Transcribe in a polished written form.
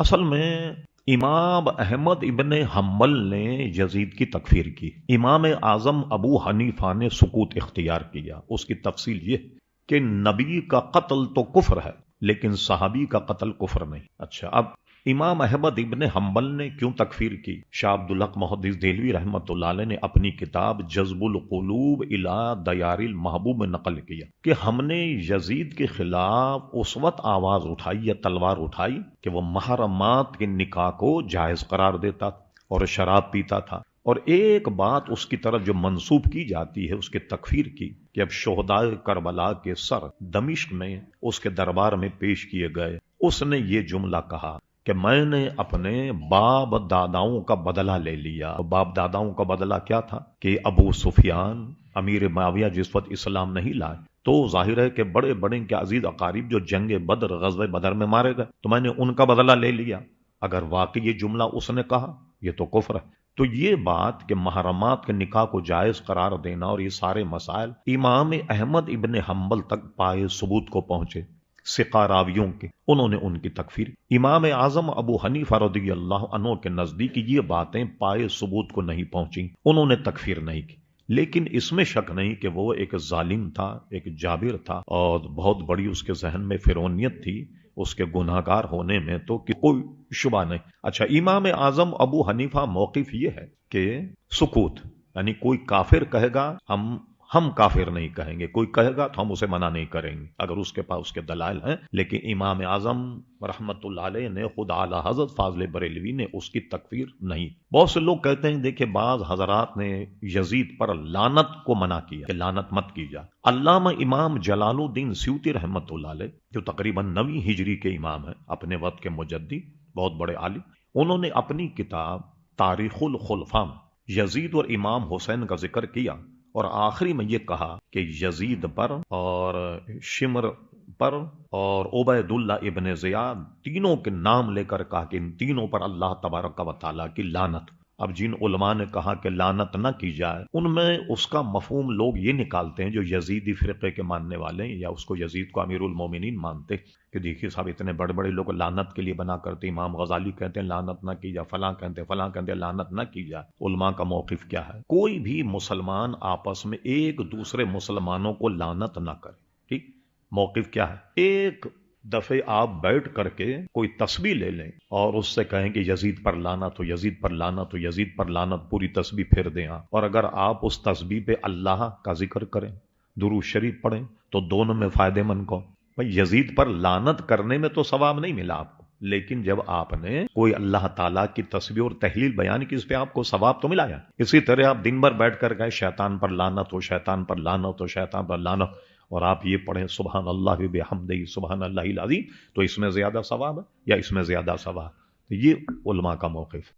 اصل میں امام احمد ابن حنبل نے یزید کی تکفیر کی، امام اعظم ابو حنیفہ نے سکوت اختیار کیا۔ اس کی تفصیل یہ کہ نبی کا قتل تو کفر ہے لیکن صحابی کا قتل کفر نہیں۔ اچھا، اب امام احمد ابن حنبل نے کیوں تکفیر کی؟ شاہ عبدالحق محدث دہلوی رحمۃ اللہ علیہ نے اپنی کتاب جذب القلوب الی دیار المحبوب میں نقل کیا کہ ہم نے یزید کے خلاف اس وقت آواز اٹھائی یا تلوار اٹھائی کہ وہ محرمات کے نکاح کو جائز قرار دیتا اور شراب پیتا تھا، اور ایک بات اس کی طرف جو منسوب کی جاتی ہے اس کے تکفیر کی کہ اب شہدائے کربلا کے سر دمشق میں اس کے دربار میں پیش کیے گئے، اس نے یہ جملہ کہا کہ میں نے اپنے باپ داداؤں کا بدلہ لے لیا۔ باپ داداؤں کا بدلہ کیا تھا کہ ابو سفیان امیر معاویہ جس وقت اسلام نہیں لائے تو ظاہر ہے کہ بڑے بڑے کے عزیز اقارب جو جنگ بدر غزوہ بدر میں مارے گئے، تو میں نے ان کا بدلہ لے لیا۔ اگر واقعی یہ جملہ اس نے کہا یہ تو کفر ہے۔ تو یہ بات کہ محرمات کے نکاح کو جائز قرار دینا اور یہ سارے مسائل امام احمد ابن حنبل تک پائے ثبوت کو پہنچے، ثقہ راویوں کے، انہوں نے ان کی تکفیر۔ امام اعظم ابو حنیفہ رضی اللہ عنہ کے نزدیک یہ باتیں پائے ثبوت کو نہیں پہنچیں، انہوں نے تکفیر نہیں کی، لیکن اس میں شک نہیں کہ وہ ایک ظالم تھا، ایک جابر تھا، اور بہت بڑی اس کے ذہن میں فرعونیت تھی، اس کے گناہگار ہونے میں تو کوئی شبہ نہیں۔ اچھا، امام اعظم ابو حنیفہ موقف یہ ہے کہ سکوت، یعنی کوئی کافر کہے گا ہم کافر نہیں کہیں گے، کوئی کہے گا تو ہم اسے منع نہیں کریں گے اگر اس کے پاس اس کے دلائل ہیں، لیکن امام اعظم رحمت اللہ علیہ نے خود اعلی حضرت فاضل بریلوی نے اس کی تکفیر نہیں۔ بہت سے لوگ کہتے ہیں دیکھیں بعض حضرات نے یزید پر لعنت کو منع کیا کہ لعنت مت کی جائے۔ علامہ امام جلال الدین سیوطی رحمت اللہ علیہ جو تقریباً 9ویں ہجری کے امام ہیں، اپنے وقت کے مجدی، بہت بڑے عالم، انہوں نے اپنی کتاب تاریخ الخلفاء میں یزید اور امام حسین کا ذکر کیا، اور آخری میں یہ کہا کہ یزید پر اور شمر پر اور عبید اللہ ابن زیاد تینوں کے نام لے کر کہا کہ ان تینوں پر اللہ تبارک و تعالیٰ کی لعنت۔ اب جن علماء نے کہا کہ لعنت نہ کی جائے، ان میں اس کا مفہوم لوگ یہ نکالتے ہیں جو یزیدی فرقے کے ماننے والے ہیں یا اس کو یزید کو امیر المومنین مانتے کہ دیکھیے صاحب اتنے بڑے بڑے لوگ لعنت کے لیے بنا کرتے، امام غزالی کہتے ہیں لعنت نہ کی جائے، فلاں کہتے ہیں لعنت نہ کی جائے۔ علماء کا موقف کیا ہے؟ کوئی بھی مسلمان آپس میں ایک دوسرے مسلمانوں کو لعنت نہ کرے، ٹھیک؟ موقف کیا ہے؟ ایک دفعے آپ بیٹھ کر کے کوئی تسبیح لے لیں اور اس سے کہیں کہ یزید پر لعنت ہو، یزید پر لعنت ہو، یزید پر لعنت، پوری تسبیح پھیر دیں آپ، اور اگر آپ اس تسبیح پہ اللہ کا ذکر کریں، درود شریف پڑھیں، تو دونوں میں فائدے مند کون؟ بھائی یزید پر لعنت کرنے میں تو ثواب نہیں ملا آپ کو، لیکن جب آپ نے کوئی اللہ تعالیٰ کی تسبیح اور تحلیل بیان کی، اس پہ آپ کو ثواب تو ملا ہے۔ اسی طرح آپ دن بھر بیٹھ کر گئے شیطان پر لعنت ہو، شیطان پر لعنت ہو، شیطان پر لعنت، اور آپ یہ پڑھیں سبحان اللہ بحمدہ سبحان اللہ العظیم، تو اس میں زیادہ ثواب ہے یا اس میں زیادہ ثواب؟ یہ علماء کا موقف۔